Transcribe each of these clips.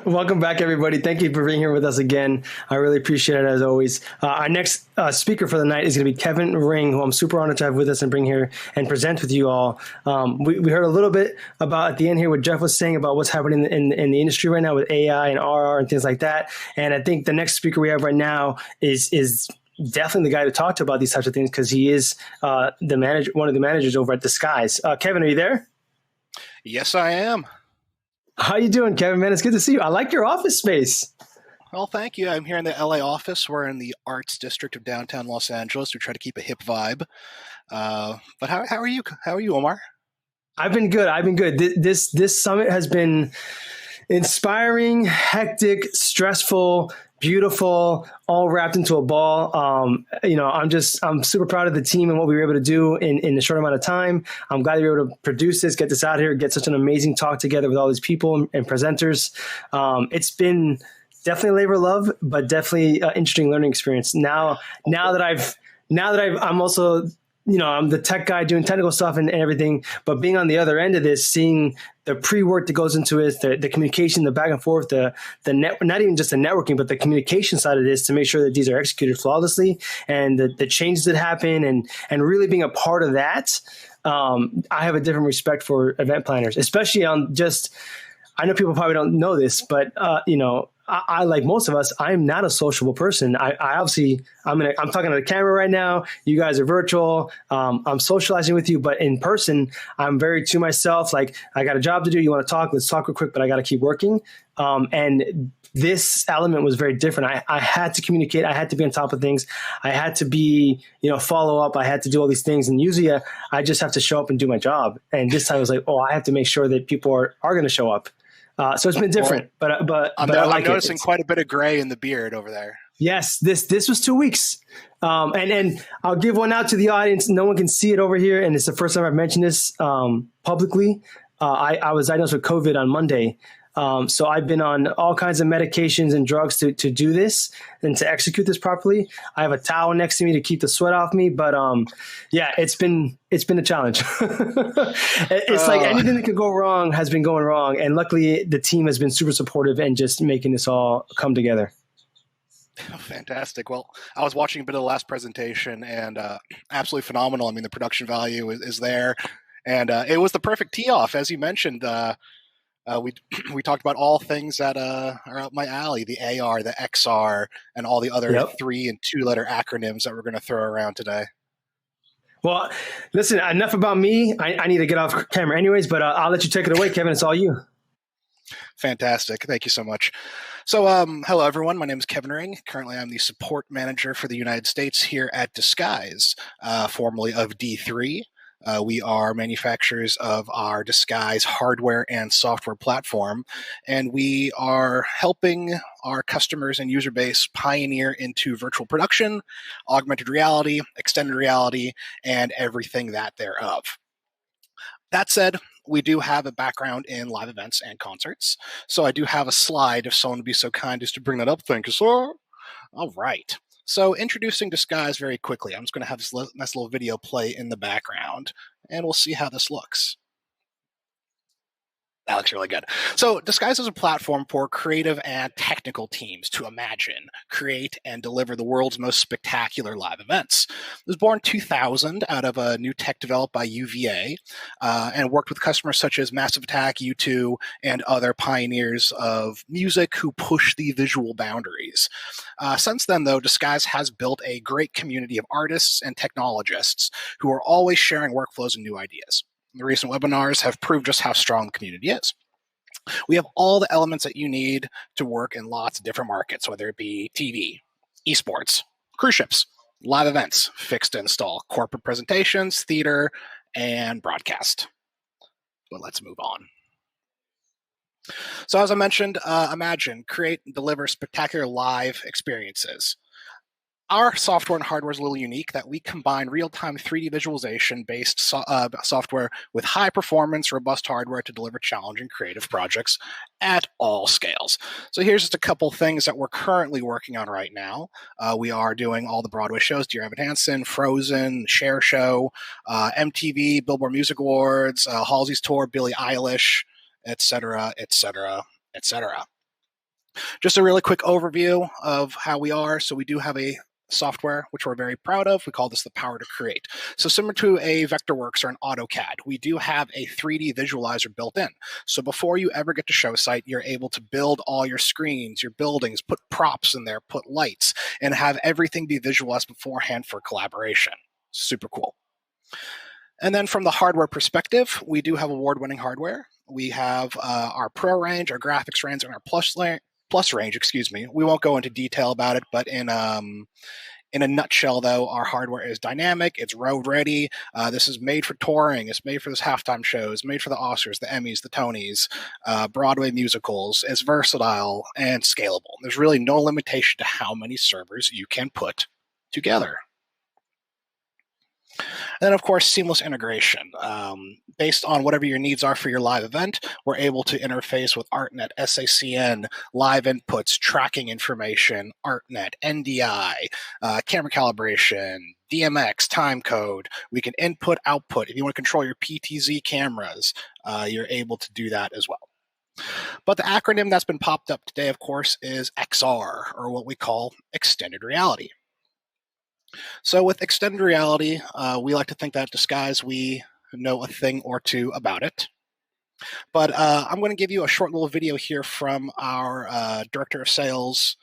Welcome back, everybody. Thank you for being here with us again. I really appreciate it, as always. Our next speaker for the night is going to be Kevin Ring, who I'm super honored to have with us and bring here and present with you all. We heard a little bit about at the end here what Jeff was saying about what's happening in the industry right now with AI and RR and things like that. And I think the next speaker we have right now is definitely the guy to talk to about these types of things, because he is the manager, one of the managers over at Disguise. Kevin, are you there? Yes, I am. How you doing, Kevin? Man, it's good to see you. I like your office space. Well, thank you. I'm here in the LA office. We're in the arts district of downtown Los Angeles. We try to keep a hip vibe. But how are you? How are you, Omar? I've been good. This summit has been inspiring, hectic, stressful, beautiful, all wrapped into a ball. I'm super proud of the team and what we were able to do in a short amount of time. I'm glad we were able to produce this, get this out here, get such an amazing talk together with all these people and presenters. It's been definitely a labor of love, but definitely an interesting learning experience. Now that I'm also, I'm the tech guy doing technical stuff and everything, but being on the other end of this, seeing the pre-work that goes into it, the communication, the back and forth, not even just the networking, but the communication side of this to make sure that these are executed flawlessly, and the changes that happen, and really being a part of that. I have a different respect for event planners, especially on just, I know people probably don't know this, but I like most of us, I'm not a sociable person. I'm talking to the camera right now. You guys are virtual. I'm socializing with you, but in person, I'm very to myself. Like, I got a job to do. You want to talk? Let's talk real quick, but I got to keep working. And this element was very different. I had to communicate. I had to be on top of things. I had to be, follow up. I had to do all these things. And usually I just have to show up and do my job. And this time I was like, I have to make sure that people are going to show up. So it's been different, but I'm noticing quite a bit of gray in the beard over there. Yes, this was 2 weeks, and I'll give one out to the audience. No one can see it over here, and it's the first time I've mentioned this publicly. I was diagnosed with COVID on Monday, so I've been on all kinds of medications and drugs to do this and to execute this properly. I have a towel next to me to keep the sweat off me, but it's been a challenge. It's like anything that could go wrong has been going wrong, and luckily the team has been super supportive and just making this all come together. Fantastic. Well, I was watching a bit of the last presentation, and absolutely phenomenal. I mean, the production value is there, and it was the perfect tee-off, as you mentioned. We talked about all things that are up my alley: the AR, the XR, and all the other 3 and 2 letter acronyms that we're going to throw around today. Well, listen, enough about me. I need to get off camera anyways, but I'll let you take it away, Kevin. It's all you. Fantastic. Thank you so much. So, hello, everyone. My name is Kevin Ring. Currently, I'm the support manager for the United States here at Disguise, formerly of D3. We are manufacturers of our Disguise hardware and software platform, and we are helping our customers and user base pioneer into virtual production, augmented reality, extended reality, and everything that thereof. That said, we do have a background in live events and concerts, so I do have a slide if someone would be so kind as to bring that up. Thank you, sir. All right. So introducing Disguise very quickly. I'm just going to have this nice little video play in the background, and we'll see how this looks. That looks really good. So Disguise is a platform for creative and technical teams to imagine, create, and deliver the world's most spectacular live events. It was born in 2000 out of a new tech developed by UVA and worked with customers such as Massive Attack, U2, and other pioneers of music who push the visual boundaries. Since then, though, Disguise has built a great community of artists and technologists who are always sharing workflows and new ideas. The recent webinars have proved just how strong the community is. We have all the elements that you need to work in lots of different markets, whether it be TV, esports, cruise ships, live events, fixed install, corporate presentations, theater, and broadcast. But let's move on. So as I mentioned, imagine, create, and deliver spectacular live experiences. Our software and hardware is a little unique that we combine real-time 3D visualization-based software with high-performance, robust hardware to deliver challenging creative projects at all scales. So here's just a couple things that we're currently working on right now. We are doing all the Broadway shows, Dear Evan Hansen, Frozen, Cher Show, MTV, Billboard Music Awards, Halsey's Tour, Billie Eilish, etc., etc., etc. Just a really quick overview of how we are. So we do have a software which we're very proud of. We call this the Power to Create. So similar to a Vectorworks or an AutoCAD, we do have a 3D visualizer built in. So before you ever get to show site, you're able to build all your screens, your buildings, put props in there, put lights, and have everything be visualized beforehand for collaboration. Super cool. And then from the hardware perspective, we do have award-winning hardware. We have our Pro range, our graphics range, and our Plus range, excuse me. We won't go into detail about it, but in a nutshell, though, our hardware is dynamic. It's road ready. This is made for touring. It's made for this halftime shows. Made for the Oscars, the Emmys, the Tonys, Broadway musicals. It's versatile and scalable. There's really no limitation to how many servers you can put together. And then, of course, seamless integration. Based on whatever your needs are for your live event, we're able to interface with ArtNet, SACN, live inputs, tracking information, ArtNet, NDI, camera calibration, DMX, timecode. We can input, output. If you want to control your PTZ cameras, you're able to do that as well. But the acronym that's been popped up today, of course, is XR, or what we call extended reality. So with extended reality, we like to think that disguise we know a thing or two about it. But I'm going to give you a short little video here from our Director of Sales,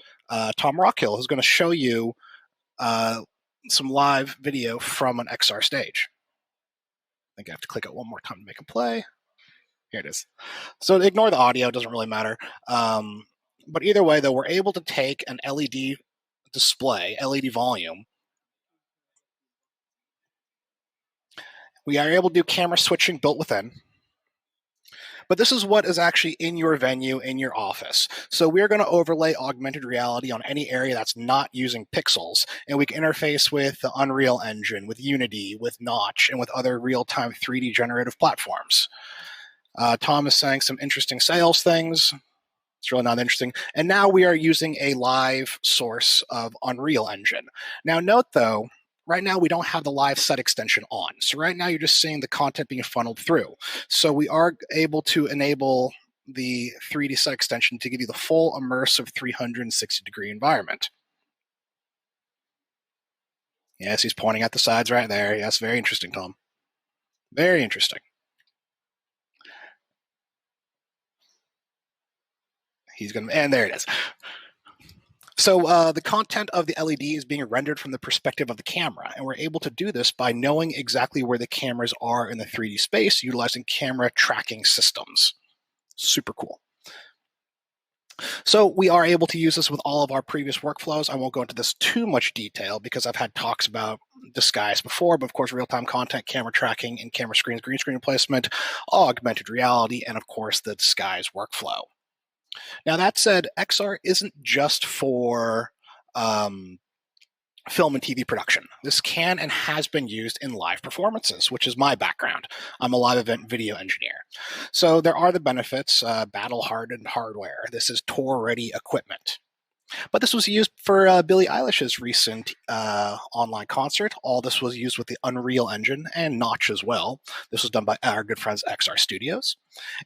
Tom Rockhill, who's going to show you some live video from an XR stage. I think I have to click it one more time to make a play. Here it is. So ignore the audio, it doesn't really matter. But either way, though, we're able to take an LED display, LED volume. We are able to do camera switching built within. But this is what is actually in your venue, in your office. So we're going to overlay augmented reality on any area that's not using pixels. And we can interface with the Unreal Engine, with Unity, with Notch, and with other real-time 3D generative platforms. Tom is saying some interesting sales things. It's really not interesting. And now we are using a live source of Unreal Engine. Now note, though, right now we don't have the live set extension on. So right now you're just seeing the content being funneled through. So we are able to enable the 3D set extension to give you the full immersive 360-degree environment. Yes, he's pointing at the sides right there. Yes, very interesting, Tom. Very interesting. He's going to, and there it is. So the content of the LED is being rendered from the perspective of the camera, and we're able to do this by knowing exactly where the cameras are in the 3D space, utilizing camera tracking systems. Super cool. So we are able to use this with all of our previous workflows. I won't go into this too much detail because I've had talks about disguise before, but of course, real-time content, camera tracking, and camera screens, green screen replacement, augmented reality, and of course, the disguise workflow. Now, that said, XR isn't just for film and TV production. This can and has been used in live performances, which is my background. I'm a live event video engineer. So there are the benefits, battle-hardened hardware. This is tour-ready equipment. But this was used for Billie Eilish's recent online concert. All this was used with the Unreal Engine and Notch as well. This was done by our good friends XR Studios.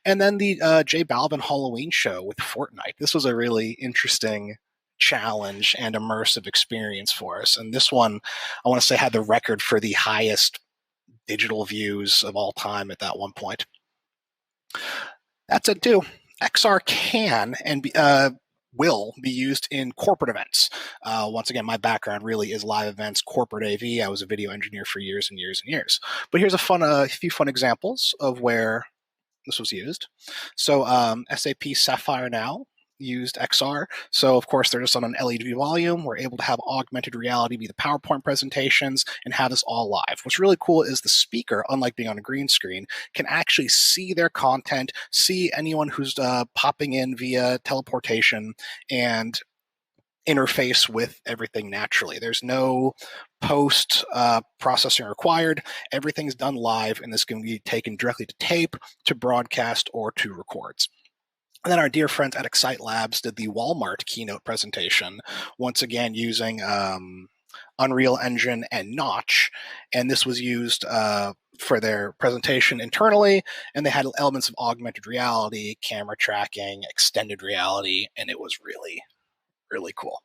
And then the J Balvin Halloween show with Fortnite. This was a really interesting challenge and immersive experience for us. And this one, I want to say, had the record for the highest digital views of all time at that one point. That's it too. XR can and will be used in corporate events. Once again, my background really is live events, corporate AV. I was a video engineer for years and years and years. But here's a few fun examples of where this was used. So SAP Sapphire Now used XR. So of course, they're just on an LED volume. We're able to have augmented reality be the PowerPoint presentations and have this all live. What's really cool is the speaker, unlike being on a green screen, can actually see their content, see anyone who's popping in via teleportation, and interface with everything naturally. There's no post processing required. Everything's done live, and this can be taken directly to tape, to broadcast, or to records. And then our dear friends at Excite Labs did the Walmart keynote presentation, once again using Unreal Engine, and Notch. And this was used for their presentation internally, and they had elements of augmented reality, camera tracking, extended reality, and it was really, really cool.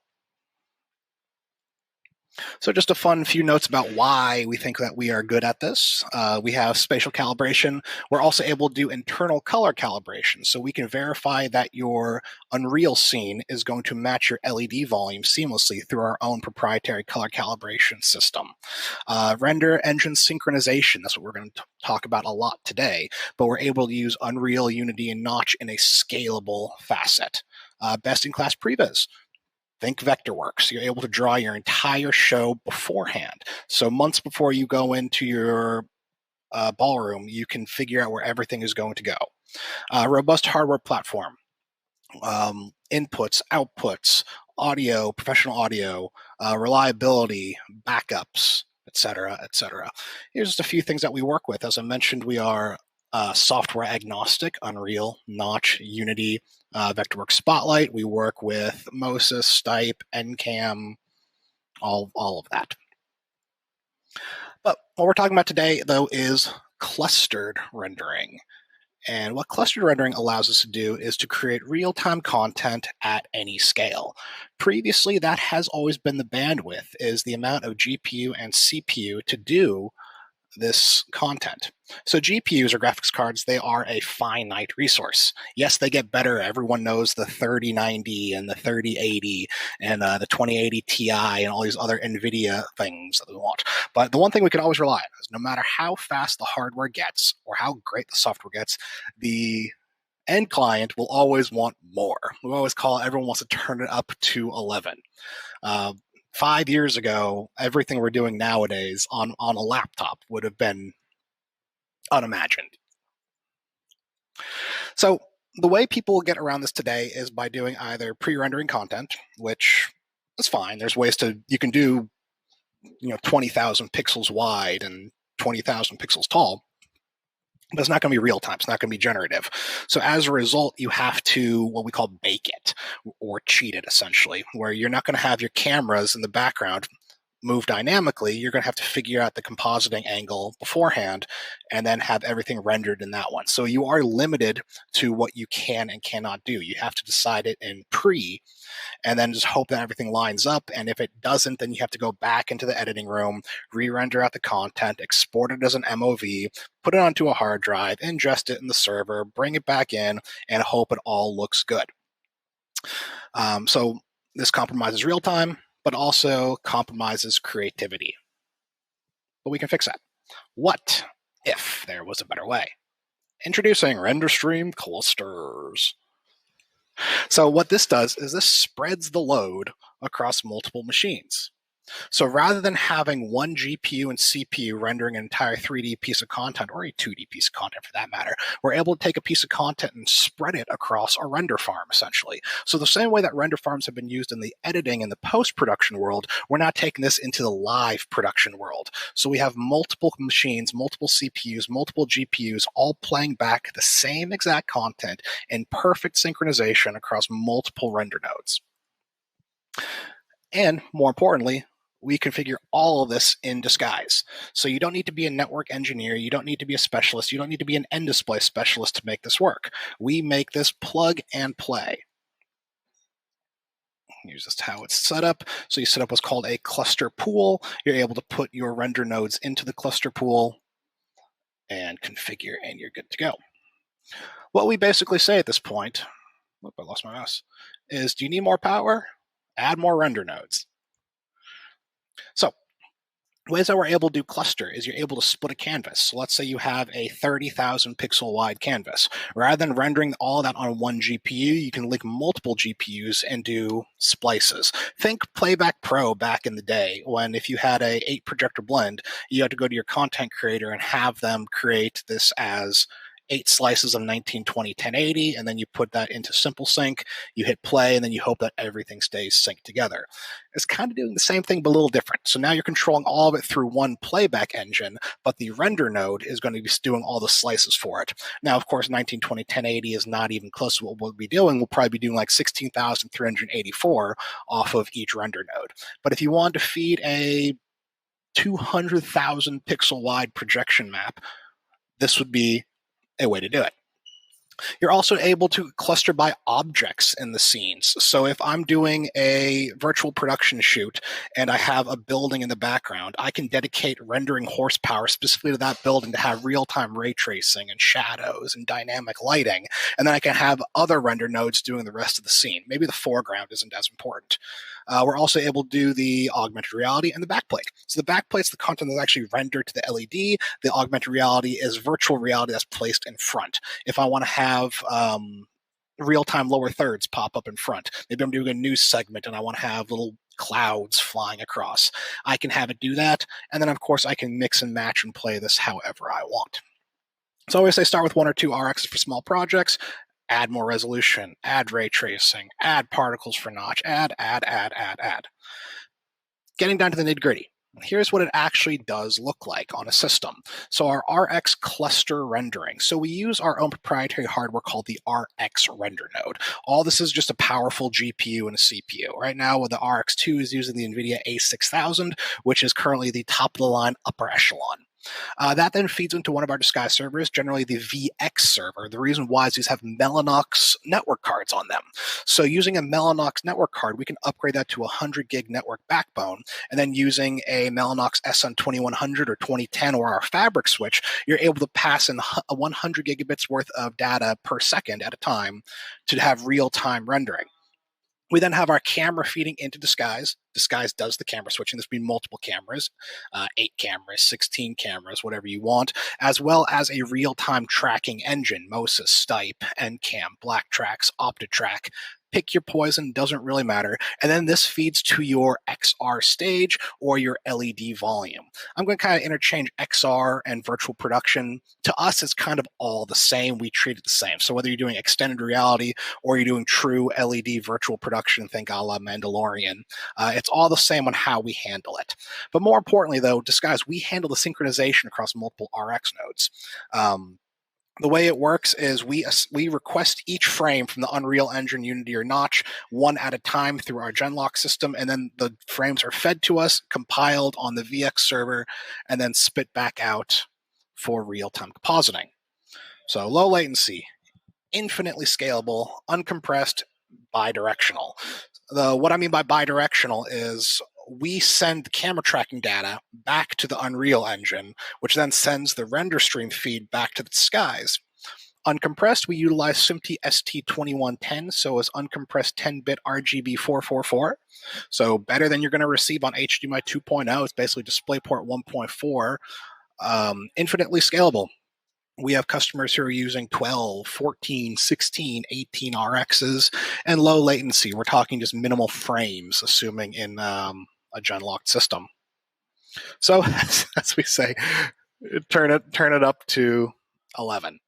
So just a fun few notes about why we think that we are good at this. We have spatial calibration. We're also able to do internal color calibration. So we can verify that your Unreal scene is going to match your LED volume seamlessly through our own proprietary color calibration system. Render engine synchronization, that's what we're going to talk about a lot today, but we're able to use Unreal, Unity, and Notch in a scalable facet. Best-in-class previs. Think Vectorworks. You're able to draw your entire show beforehand. So months before you go into your ballroom, you can figure out where everything is going to go. Robust hardware platform. Inputs, outputs, audio, professional audio, reliability, backups, etc., etc. Here's just a few things that we work with. As I mentioned, we are software agnostic, Unreal, Notch, Unity, Vectorworks Spotlight. We work with Moses, Stipe, NCAM, all of that. But what we're talking about today, though, is clustered rendering. And what clustered rendering allows us to do is to create real-time content at any scale. Previously, that has always been the bandwidth, is the amount of GPU and CPU to do this content. So GPUs or graphics cards, they are a finite resource. Yes, they get better. Everyone knows the 3090 and the 3080 and the 2080 Ti and all these other NVIDIA things that we want. But the one thing we can always rely on is no matter how fast the hardware gets or how great the software gets, the end client will always want more. We always everyone wants to turn it up to 11. 5 years ago, everything we're doing nowadays on a laptop would have been unimagined. So the way people get around this today is by doing either pre-rendering content, which is fine. There's ways you can do 20,000 pixels wide and 20,000 pixels tall. But it's not going to be real time. It's not going to be generative. So as a result, you have to what we call bake it or cheat it, essentially, where you're not going to have your cameras in the background move dynamically. You're going to have to figure out the compositing angle beforehand and then have everything rendered in that one. So you are limited to what you can and cannot do. You have to decide it in pre and then just hope that everything lines up. And if it doesn't, then you have to go back into the editing room, re-render out the content, export it as an MOV, put it onto a hard drive, ingest it in the server, bring it back in, and hope it all looks good. So this compromises real time, but also compromises creativity. But we can fix that. What if there was a better way? Introducing RenderStream clusters. So what this does is this spreads the load across multiple machines. So rather than having one GPU and CPU rendering an entire 3D piece of content, or a 2D piece of content for that matter, we're able to take a piece of content and spread it across a render farm, essentially. So the same way that render farms have been used in the editing and the post-production world, we're now taking this into the live production world. So we have multiple machines, multiple CPUs, multiple GPUs, all playing back the same exact content in perfect synchronization across multiple render nodes. And more importantly, we configure all of this in disguise. So you don't need to be a network engineer. You don't need to be a specialist. You don't need to be an end display specialist to make this work. We make this plug and play. Here's just how it's set up. So you set up what's called a cluster pool. You're able to put your render nodes into the cluster pool and configure, and you're good to go. What we basically say at this point, I lost my mouse, is do you need more power? Add more render nodes. So ways that we're able to do cluster is you're able to split a canvas. So let's say you have a 30,000 pixel wide canvas. Rather than rendering all that on one GPU, you can link multiple GPUs and do splices. Think Playback Pro back in the day when if you had a 8 projector blend, you had to go to your content creator and have them create this as 8 slices of 1920 1080, and then you put that into Simple Sync, you hit play, and then you hope that everything stays synced together. It's kind of doing the same thing, but a little different. So now you're controlling all of it through one playback engine, but the render node is going to be doing all the slices for it. Now, of course, 1920 1080 is not even close to what we'll be doing. We'll probably be doing like 16,384 off of each render node. But if you want to feed a 200,000 pixel wide projection map, this would be a way to do it. You're also able to cluster by objects in the scenes. So if I'm doing a virtual production shoot and I have a building in the background, I can dedicate rendering horsepower specifically to that building to have real-time ray tracing and shadows and dynamic lighting. And then I can have other render nodes doing the rest of the scene. Maybe the foreground isn't as important. We're also able to do the augmented reality and the backplate. So the backplate's the content that's actually rendered to the LED. The augmented reality is virtual reality that's placed in front. If I want to have real-time lower thirds pop up in front, maybe I'm doing a news segment and I want to have little clouds flying across, I can have it do that. And then, of course, I can mix and match and play this however I want. So I always say start with 1 or 2 RXs for small projects, add more resolution, add ray tracing, add particles for notch, add. Getting down to the nitty-gritty. Here's what it actually does look like on a system. So our RX cluster rendering. So we use our own proprietary hardware called the RX render node. All this is just a powerful GPU and a CPU. Right now, with the RX2 is using the NVIDIA A6000, which is currently the top-of-the-line upper echelon. That then feeds into one of our Disguise servers, generally the VX server. The reason why is these have Mellanox network cards on them. So using a Mellanox network card, we can upgrade that to a 100 gig network backbone. And then using a Mellanox SN2100 or 2010 or our Fabric switch, you're able to pass in 100 gigabits worth of data per second at a time to have real-time rendering. We then have our camera feeding into Disguise. Disguise does the camera switching. There's been multiple cameras, 8 cameras, 16 cameras, whatever you want, as well as a real-time tracking engine, Moses, Stipe, NCAM, Blacktrax, OptiTrack. Pick your poison, doesn't really matter. And then this feeds to your XR stage or your LED volume. I'm going to kind of interchange XR and virtual production. To us, it's kind of all the same. We treat it the same. So whether you're doing extended reality or you're doing true LED virtual production, think a la Mandalorian, it's all the same on how we handle it. But more importantly, though, Disguise, we handle the synchronization across multiple RX nodes. The way it works is we request each frame from the Unreal Engine, Unity, or Notch one at a time through our Genlock system, and then the frames are fed to us, compiled on the VX server, and then spit back out for real-time compositing. So low latency, infinitely scalable, uncompressed, bidirectional. What I mean by bidirectional is we send camera tracking data back to the Unreal Engine, which then sends the RenderStream feed back to the Disguise. Uncompressed, we utilize SMPTE ST2110, so it's uncompressed 10-bit RGB 444. So better than you're going to receive on HDMI 2.0. It's basically DisplayPort 1.4. Infinitely scalable. We have customers who are using 12, 14, 16, 18 RXs, and low latency. We're talking just minimal frames, assuming in a Genlocked system. So, as we say, turn it up to 11.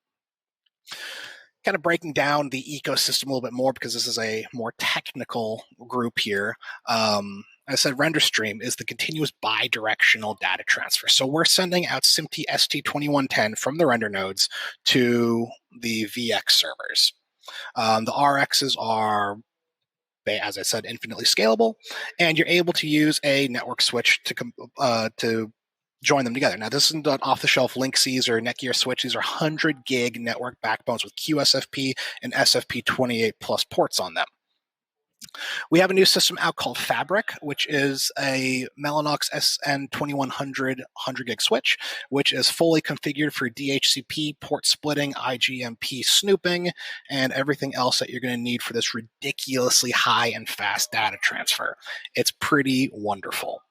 Kind of breaking down the ecosystem a little bit more because this is a more technical group here. I said RenderStream is the continuous bidirectional data transfer. So we're sending out SMPTE ST2110 from the render nodes to the VX servers. The RXs are, as I said, infinitely scalable, and you're able to use a network switch to join them together. Now, this isn't an off-the-shelf Linksys or Netgear switch. These are 100 gig network backbones with QSFP and SFP28 plus ports on them. We have a new system out called Fabric, which is a Mellanox SN2100 100 gig switch, which is fully configured for DHCP, port splitting, IGMP snooping, and everything else that you're going to need for this ridiculously high and fast data transfer. It's pretty wonderful.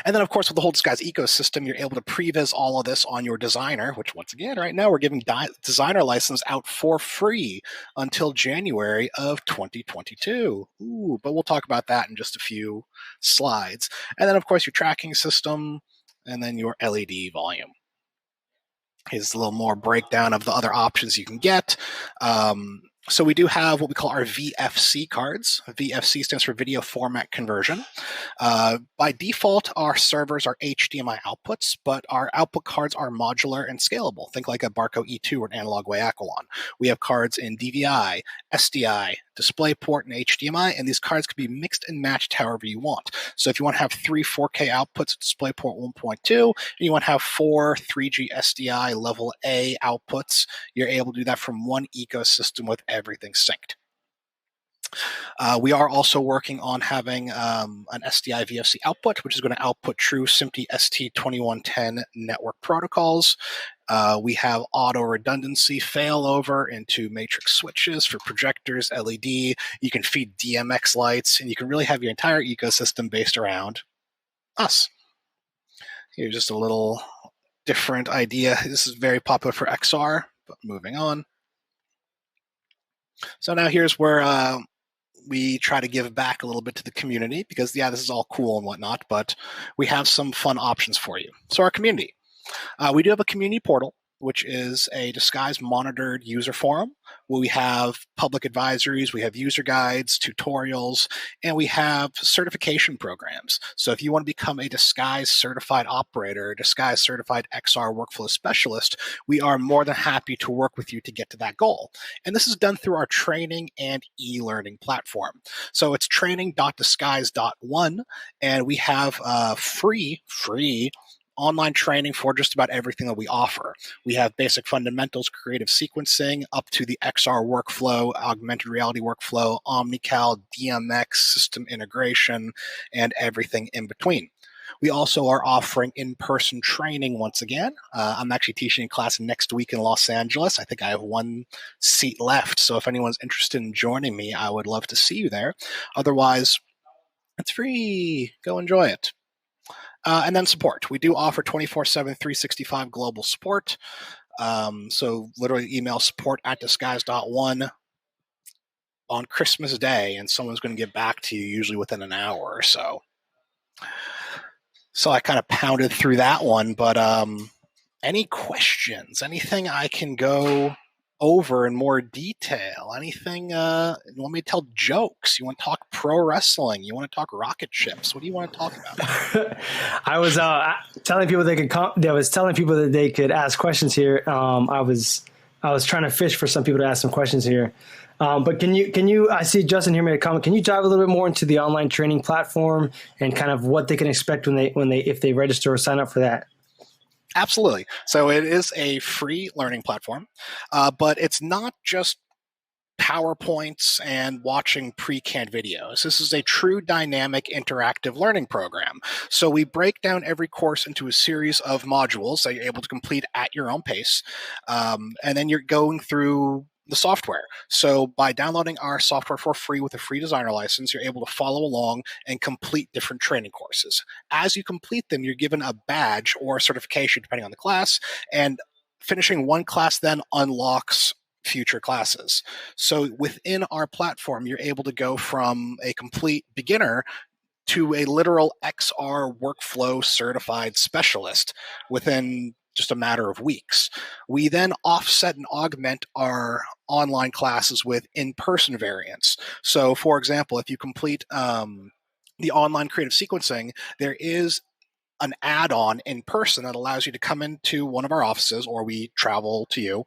And then, of course, with the whole Disguise ecosystem, you're able to previs all of this on your designer, which, once again, right now, we're giving designer license out for free until January of 2022. Ooh, but we'll talk about that in just a few slides. And then, of course, your tracking system, and then your LED volume. Here's a little more breakdown of the other options you can get. So we do have what we call our VFC cards. VFC stands for Video Format Conversion. By default, our servers are HDMI outputs, but our output cards are modular and scalable. Think like a Barco E2 or an Analog Way Aquilon. We have cards in DVI, SDI, DisplayPort, and HDMI, and these cards can be mixed and matched however you want. So if you want to have 3 4K outputs at DisplayPort 1.2, and you want to have 4 3G SDI level A outputs, you're able to do that from one ecosystem with everything synced. We are also working on having an SDI VFC output, which is going to output true SMPTE ST2110 network protocols. We have auto redundancy failover into matrix switches for projectors, LED. You can feed DMX lights, and you can really have your entire ecosystem based around us. Here's just a little different idea. This is very popular for XR, but moving on. So now here's where we try to give back a little bit to the community because, yeah, this is all cool and whatnot, but we have some fun options for you. So our community. We do have a community portal, which is a Disguise monitored user forum where we have public advisories, we have user guides, tutorials, and we have certification programs. So if you want to become a Disguise certified operator, Disguise certified XR workflow specialist, we are more than happy to work with you to get to that goal. And this is done through our training and e-learning platform. So it's training.disguise.one, and we have free online training for just about everything that we offer. We have basic fundamentals, creative sequencing, up to the XR workflow, augmented reality workflow, OmniCal, DMX, system integration, and everything in between. We also are offering in-person training once again. I'm actually teaching a class next week in Los Angeles. I think I have 1 seat left. So if anyone's interested in joining me, I would love to see you there. Otherwise, it's free. Go enjoy it. And then support. We do offer 24/7, 365 global support. So literally email support@disguise.one on Christmas Day, and someone's going to get back to you usually within an hour or so. So I kind of pounded through that one, but any questions? Anything I can go over in more detail? Anything you want me to tell jokes? You want to talk pro wrestling? You want to talk rocket ships? What do you want to talk about? I was telling people they could I was telling people that they could ask questions here. I was trying to fish for some people to ask some questions here. But can you I see Justin here made a comment. Can you dive a little bit more into the online training platform and kind of what they can expect if they register or sign up for that? Absolutely. So it is a free learning platform, but it's not just PowerPoints and watching pre-canned videos. This is a true dynamic interactive learning program. So we break down every course into a series of modules that you're able to complete at your own pace. And then you're going through the software. So by downloading our software for free with a free designer license, you're able to follow along and complete different training courses. As you complete them, you're given a badge or a certification, depending on the class, and finishing one class then unlocks future classes. So within our platform, you're able to go from a complete beginner to a literal XR workflow certified specialist within just a matter of weeks. We then offset and augment our online classes with in-person variants. So for example, if you complete the online creative sequencing, there is an add-on in person that allows you to come into one of our offices, or we travel to you,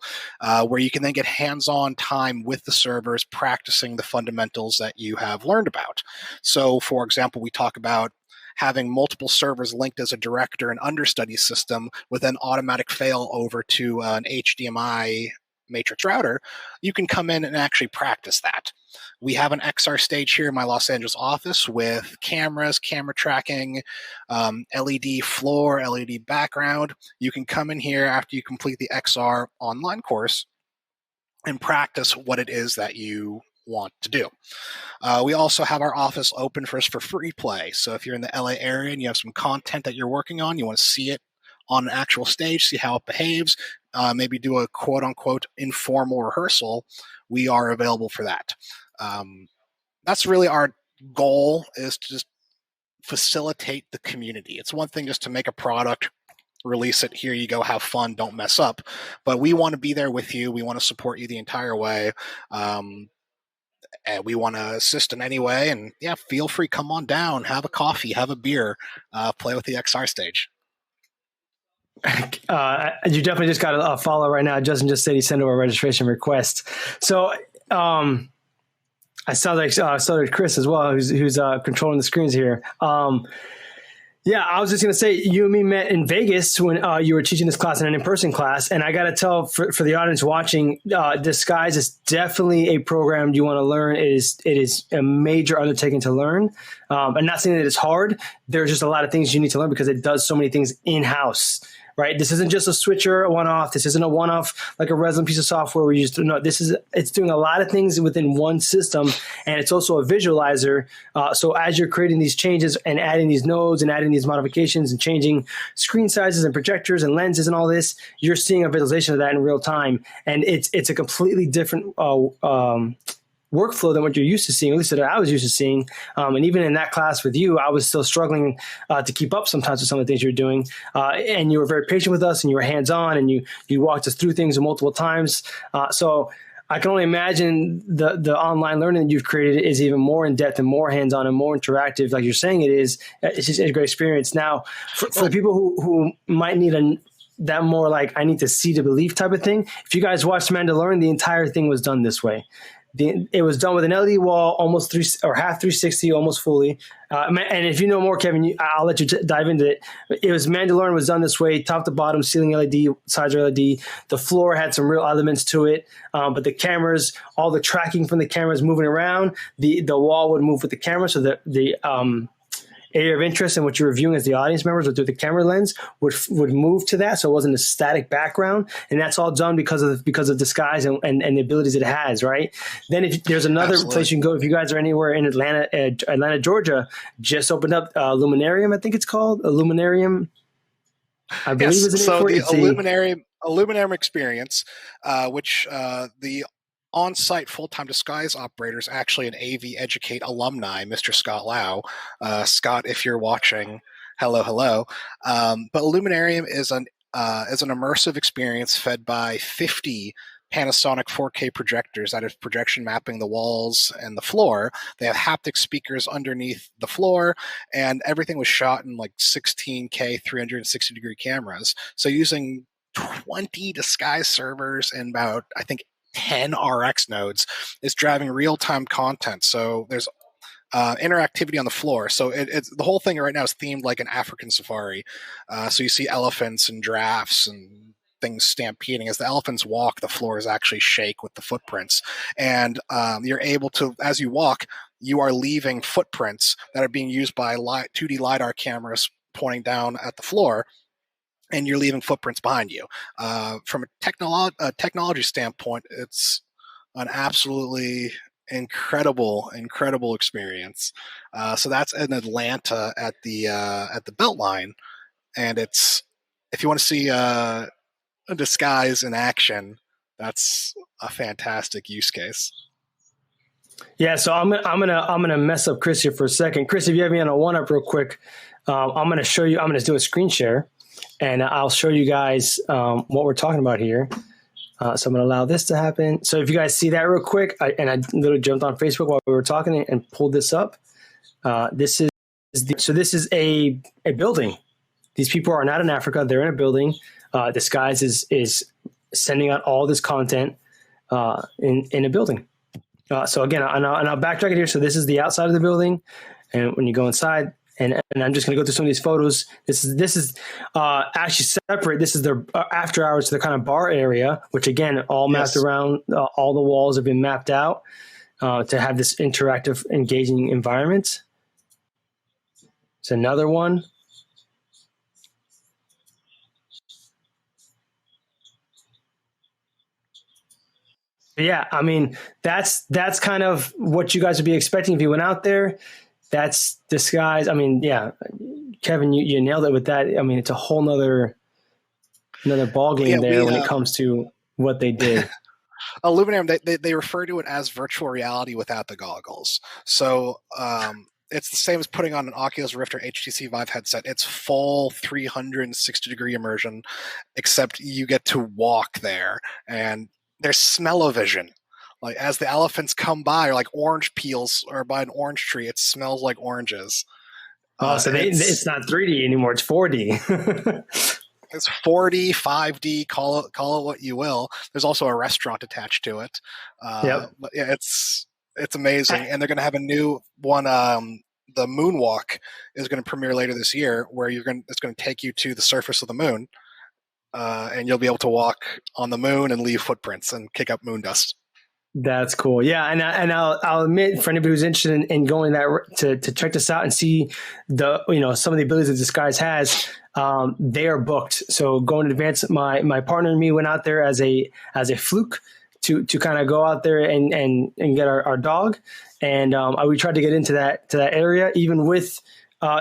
where you can then get hands-on time with the servers practicing the fundamentals that you have learned about. So for example, we talk about having multiple servers linked as a director and understudy system with an automatic fail over to an HDMI matrix router. You can come in and actually practice that. We have an XR stage here in my Los Angeles office with cameras, camera tracking, LED floor, LED background. You can come in here after you complete the XR online course and practice what it is that you want to do. We also have our office open for free play. So if you're in the LA area and you have some content that you're working on, you want to see it on an actual stage, see how it behaves, maybe do a quote unquote informal rehearsal, we are available for that. That's really our goal, is to just facilitate the community. It's one thing just to make a product release it. Here you go, have fun, don't mess up. But we want to be there with you. We want to support you the entire way. And we want to assist in any way. And yeah, feel free, come on down, have a coffee, have a beer, play with the XR stage. You definitely just got a follow right now. Justin just said he sent over a registration request. So I saw like Chris as well, who's controlling the screens here. Yeah, I was just going to say, you and me met in Vegas when you were teaching this class in an in-person class. And I got to tell for the audience watching, Disguise is definitely a program you want to learn. It is a major undertaking to learn. I'm not saying that it's hard. There's just a lot of things you need to learn because it does so many things in-house. Right. This isn't just a switcher, a one-off. This isn't a one-off like a resin piece of software where you just no. It's doing a lot of things within one system, and it's also a visualizer. So as you're creating these changes and adding these nodes and adding these modifications and changing screen sizes and projectors and lenses and all this, you're seeing a visualization of that in real time, and it's a completely different workflow than what you're used to seeing, at least that I was used to seeing. And even in that class with you, I was still struggling to keep up sometimes with some of the things you were doing. And you were very patient with us and you were hands-on and you walked us through things multiple times. So I can only imagine the online learning that you've created is even more in-depth and more hands-on and more interactive. Like you're saying it is. It's just a great experience. Now, for the people who might need that more like I need to see to believe type of thing, if you guys watched Mandalorian, the entire thing was done this way. It was done with an LED wall, almost half 360, almost fully. And if you know more, Kevin, I'll let you dive into it. It was Mandalorian was done this way, top to bottom, ceiling LED, sides are LED. The floor had some real elements to it, but the cameras, all the tracking from the cameras moving around, the wall would move with the camera, so the area of interest and what you're reviewing as the audience members or through the camera lens would move to that, so it wasn't a static background, and that's all done because of Disguise and the abilities it has, right? Then if there's another Absolutely. place you can go, if you guys are anywhere in Atlanta, Georgia, just opened up Luminarium, I think it's called a Luminarium. I believe Yes, is so the Illuminarium experience, which the on-site full-time disguise operator is actually an AV Educate alumni, Mr. Scott Lau. Scott, if you're watching, hello. But Illuminarium is an immersive experience fed by 50 Panasonic 4K projectors that have projection mapping the walls and the floor. They have haptic speakers underneath the floor, and everything was shot in like 16K 360-degree cameras. So using 20 disguise servers and about, I think, 10 RX nodes is driving real-time content. So there's interactivity on the floor. So it's the whole thing right now is themed like an African safari. So you see elephants and giraffes and things stampeding. As the elephants walk, the floors actually shake with the footprints. And you're able to, as you walk, you are leaving footprints that are being used by 2D LiDAR cameras pointing down at the floor, and you're leaving footprints behind you. From a technology standpoint, it's an absolutely incredible experience. So that's in Atlanta at the Beltline, and it's, if you want to see a disguise in action, that's a fantastic use case. Yeah, so I'm gonna mess up Chris here for a second. Chris, if you have me on a 1-up real quick, I'm gonna show you. I'm gonna do a screen share, and I'll show you guys what we're talking about here. So I'm going to allow this to happen. So if you guys see that real quick, I literally jumped on Facebook while we were talking and pulled this up. This is a building. These people are not in Africa. They're in a building. Disguise is sending out all this content in a building. So again, and I'll backtrack it here. So this is the outside of the building. And when you go inside, and I'm just going to go through some of these photos. This is actually separate. This is their after hours, their kind of bar area, which again, all mapped around. All the walls have been mapped out to have this interactive, engaging environment. It's another one. Yeah, I mean, that's kind of what you guys would be expecting if you went out there. That's Disguise. I mean, yeah, Kevin, you nailed it with that. I mean, it's a whole another ball game when it comes to what they did. Illuminarium, they refer to it as virtual reality without the goggles. So it's the same as putting on an Oculus Rift or HTC Vive headset. It's full 360-degree immersion, except you get to walk there, and there's smell-o-vision. Like as the elephants come by, or like orange peels, or by an orange tree, it smells like oranges. Oh, so it's not 3D anymore; it's 4D. It's 4D, 5D, call it what you will. There's also a restaurant attached to it. Yep. But yeah, it's amazing, and they're going to have a new one. The Moonwalk is going to premiere later this year, where it's going to take you to the surface of the moon, and you'll be able to walk on the moon and leave footprints and kick up moon dust. That's cool. Yeah, and I'll admit, for anybody who's interested in going to check this out and see some of the abilities that this guys has, they are booked. So going in advance, my partner and me went out there as a fluke to kind of go out there and get our dog, and we tried to get into that area even with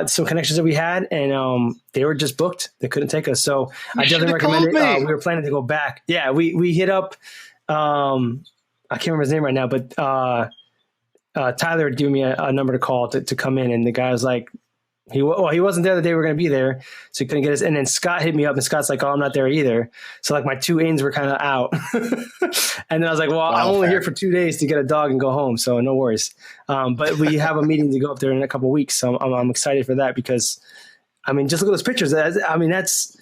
some connections that we had, and they were just booked. They couldn't take us. So I definitely recommend it. We were planning to go back. Yeah, we hit up. I can't remember his name right now, but Tyler had given me a number to call to come in, and the guy was like, he wasn't there the day we were going to be there, so he couldn't get us. And then Scott hit me up, and Scott's like, "Oh, I'm not there either." So like my two ins were kind of out, and then I was like, "Well, I'm only here for 2 days to get a dog and go home, so no worries." But we have a meeting to go up there in a couple of weeks, so I'm excited for that because, I mean, just look at those pictures. I mean, that's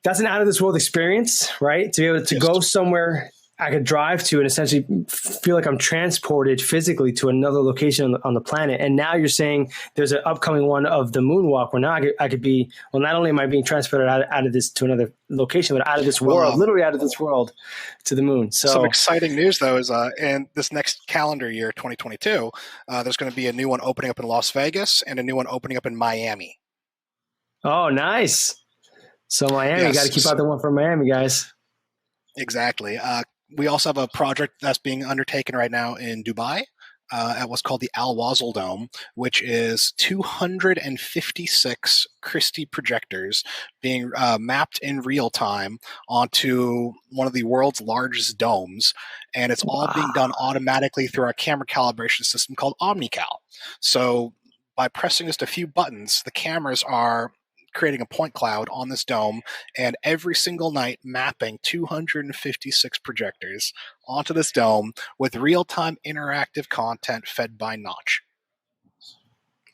an out of this world experience, right? To be able to go somewhere I could drive to and essentially feel like I'm transported physically to another location on the planet. And now you're saying there's an upcoming one of the moonwalk where now I could be, well, not only am I being transported out of this to another location, but out of this world, literally out of this world to the moon. So some exciting news though is in this next calendar year, 2022, there's going to be a new one opening up in Las Vegas and a new one opening up in Miami. Oh, nice. So Miami, yes. Got to keep out the one from Miami, guys. Exactly. We also have a project that's being undertaken right now in Dubai at what's called the Al Wasl Dome, which is 256 Christie projectors being mapped in real time onto one of the world's largest domes. And it's all being done automatically through our camera calibration system called OmniCal. So by pressing just a few buttons, the cameras are creating a point cloud on this dome, and every single night mapping 256 projectors onto this dome with real-time interactive content fed by Notch.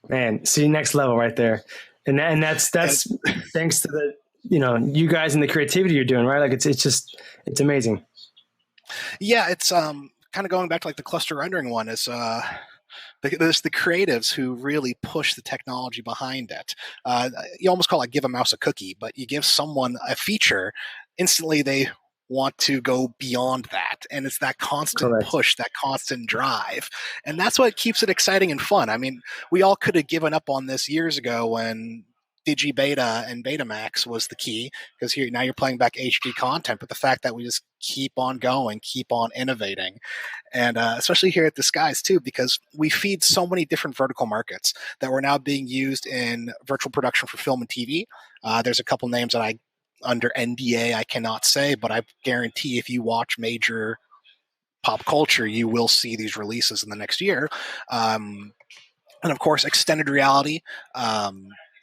Man, see, next level right there. And that's thanks to the, you guys and the creativity you're doing, right? Like it's amazing. Yeah, it's kind of going back to like the cluster rendering one is there's the creatives who really push the technology behind it. You almost call it give a mouse a cookie, but you give someone a feature, instantly they want to go beyond that. And it's that constant push, that constant drive. And that's what keeps it exciting and fun. I mean, we all could have given up on this years ago when Digibeta and Betamax was the key, because now you're playing back HD content, but the fact that we just keep on going, keep on innovating, and especially here at Disguise too, because we feed so many different vertical markets that were now being used in virtual production for film and TV. There's a couple names that under NDA I cannot say, but I guarantee if you watch major pop culture, you will see these releases in the next year. And of course, extended reality,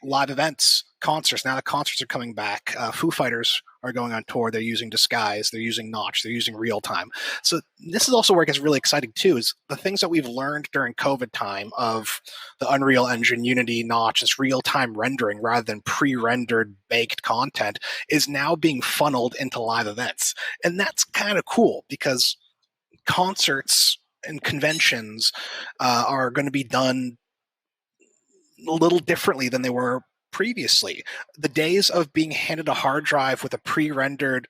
live events, concerts. Now the concerts are coming back. Foo Fighters are going on tour. They're using Disguise. They're using Notch. They're using real time. So this is also where it gets really exciting too, is the things that we've learned during COVID time of the Unreal Engine, Unity, Notch, this real time rendering rather than pre-rendered baked content is now being funneled into live events. And that's kind of cool because concerts and conventions are going to be done a little differently than they were previously. The days of being handed a hard drive with a pre-rendered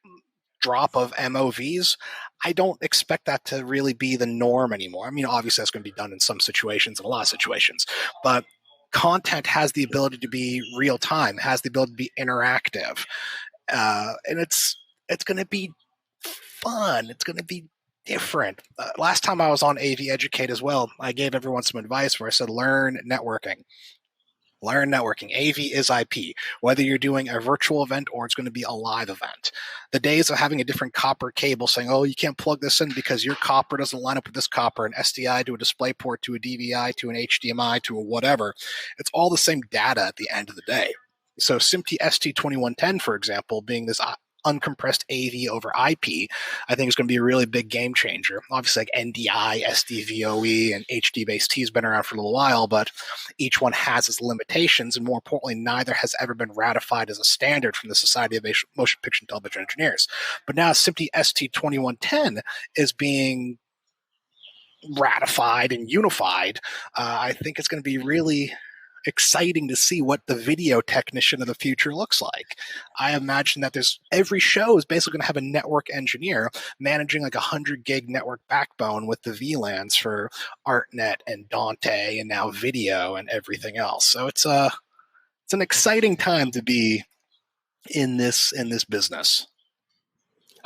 drop of MOVs, I don't expect that to really be the norm anymore. I mean, obviously that's going to be done in some situations and a lot of situations, but content has the ability to be real time, has the ability to be interactive, and it's going to be fun. It's going to be different. Last time I was on AV Educate as well, I gave everyone some advice where I said, learn networking. Learn networking. AV is IP. Whether you're doing a virtual event or it's going to be a live event. The days of having a different copper cable saying, oh, you can't plug this in because your copper doesn't line up with this copper, an SDI to a DisplayPort to a DVI to an HDMI to a whatever. It's all the same data at the end of the day. So SMPTE ST2110, for example, being this uncompressed AV over IP, I think is going to be a really big game changer. Obviously, like NDI, SDVOE, and HD-based T has been around for a little while, but each one has its limitations, and more importantly, neither has ever been ratified as a standard from the Society of Motion Picture and Television Engineers. But now SMPTE ST2110 is being ratified and unified. I think it's going to be really exciting to see what the video technician of the future looks like. I imagine that every show is basically going to have a network engineer managing like 100 gig network backbone with the VLANs for ArtNet and Dante and now video and everything else. So it's an exciting time to be in this business.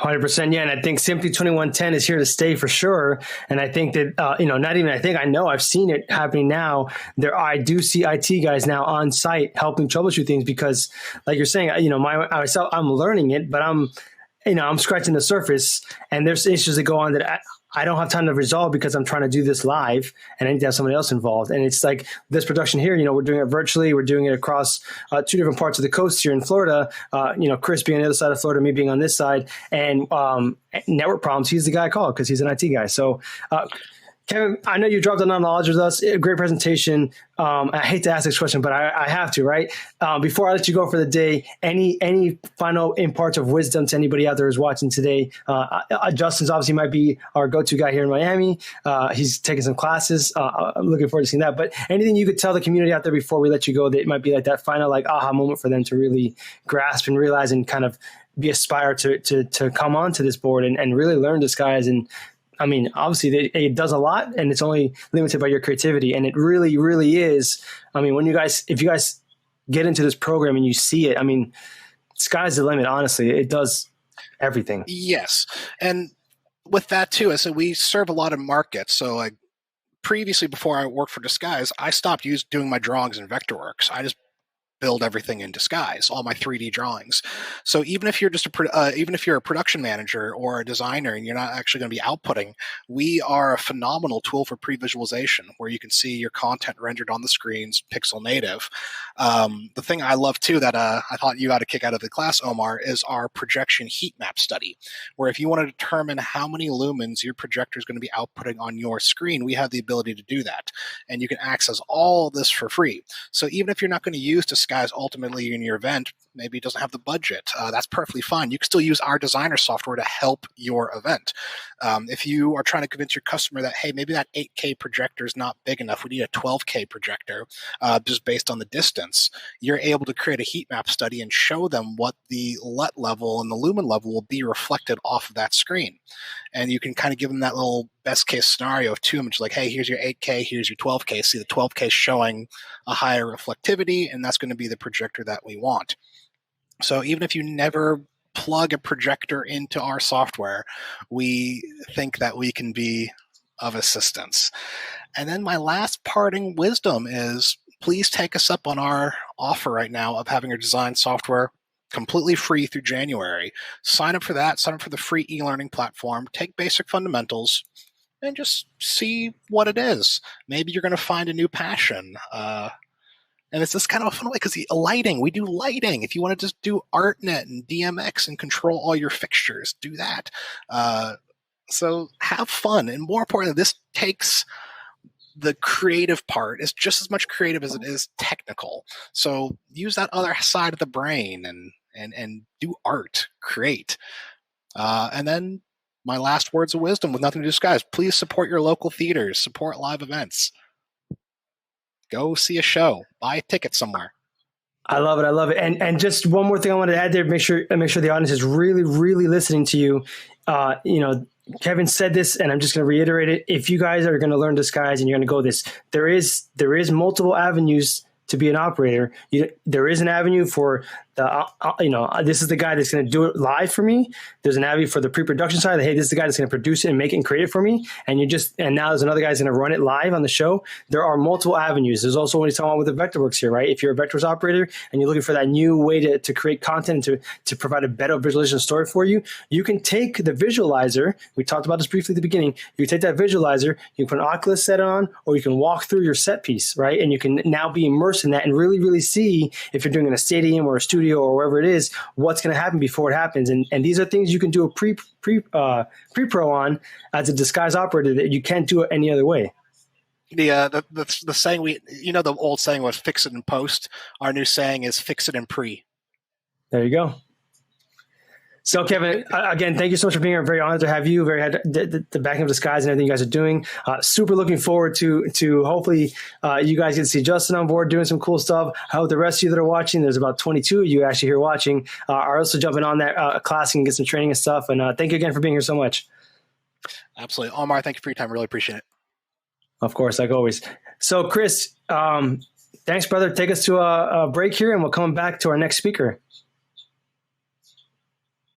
100%. Yeah. And I think SMPTE 2110 is here to stay for sure. And I think that, not even, I know I've seen it happening now. I do see IT guys now on site helping troubleshoot things because like you're saying, I'm learning it, but I'm scratching the surface and there's issues that go on that I don't have time to resolve because I'm trying to do this live and I need to have somebody else involved. And it's like this production here, we're doing it virtually. We're doing it across 2 different parts of the coast here in Florida. Chris being on the other side of Florida, me being on this side, and network problems. He's the guy I call because he's an IT guy. So, Kevin, I know you dropped a knowledge with us. A great presentation. I hate to ask this question, but I have to, right? Before I let you go for the day, any final imparts of wisdom to anybody out there who's watching today? Justin's obviously might be our go-to guy here in Miami. He's taking some classes. I'm looking forward to seeing that. But anything you could tell the community out there before we let you go that might be like that final aha moment for them to really grasp and realize and kind of be aspired to come onto this board and really learn disguise. And I mean, obviously it does a lot and it's only limited by your creativity. And it really, really is. I mean, if you guys get into this program and you see it, I mean, sky's the limit, honestly. It does everything. Yes. And with that too, I said we serve a lot of markets. So like previously, before I worked for Disguise, I stopped doing my drawings in Vectorworks. I just build everything in Disguise, all my 3D drawings. So even if you're even if you're a production manager or a designer and you're not actually going to be outputting, we are a phenomenal tool for pre-visualization where you can see your content rendered on the screens, pixel native. The thing I love too that I thought you got a kick out of the class, Omar, is our projection heat map study, where if you want to determine how many lumens your projector is going to be outputting on your screen, we have the ability to do that. And you can access all this for free. So even if you're not going to use Disguise ultimately in your event, maybe it doesn't have the budget, that's perfectly fine. You can still use our designer software to help your event. If you are trying to convince your customer that, hey, maybe that 8K projector is not big enough, we need a 12K projector just based on the distance, you're able to create a heat map study and show them what the LUT level and the lumen level will be reflected off of that screen. And you can kind of give them that little best case scenario of 2 images, like, hey, here's your 8K, here's your 12K. See, the 12K showing a higher reflectivity, and that's going to be the projector that we want. So even if you never plug a projector into our software, we think that we can be of assistance. And then my last parting wisdom is please take us up on our offer right now of having our design software completely free through January. Sign up for that. Sign up for the free e-learning platform. Take basic fundamentals and just see what it is. Maybe you're going to find a new passion. And it's just kind of a fun way because lighting, we do lighting. If you want to just do ArtNet and DMX and control all your fixtures, do that. So have fun. And more importantly, this takes the creative part. It's just as much creative as it is technical. So use that other side of the brain and do art, create. And then my last words of wisdom with nothing to disguise, please support your local theaters, support live events. Go see a show, buy a ticket somewhere. I love it. I love it. And just one more thing I wanted to add there, make sure the audience is really, really listening to you. Kevin said this, and I'm just going to reiterate it. If you guys are going to learn Disguise and you're going to go this, there is multiple avenues to be an operator. There is an avenue for This is the guy that's going to do it live for me. There's an avenue for the pre-production side. Hey, this is the guy that's going to produce it and make it and create it for me. And now there's another guy that's going to run it live on the show. There are multiple avenues. There's also what he's talking about with the Vectorworks here, right? If you're a Vectorworks operator and you're looking for that new way to create content to provide a better visualization story for you, you can take the visualizer. We talked about this briefly at the beginning. You take that visualizer, you can put an Oculus set on, or you can walk through your set piece, right? And you can now be immersed in that and really, really see if you're doing it in a stadium or a studio or wherever it is, what's going to happen before it happens. And these are things you can do a pre-pro on as a disguise operator that you can't do it any other way. The saying the old saying was fix it in post. Our new saying is fix it in pre. There you go. So, Kevin, again, thank you so much for being here. I'm very honored to have you. Very happy the backing of Disguise and everything you guys are doing. Super looking forward to hopefully you guys get to see Justin on board doing some cool stuff. I hope the rest of you that are watching, there's about 22 of you actually here watching, are also jumping on that class and get some training and stuff. And thank you again for being here so much. Absolutely. Omar, thank you for your time. Really appreciate it. Of course, like always. So, Chris, thanks, brother. Take us to a break here, and we'll come back to our next speaker.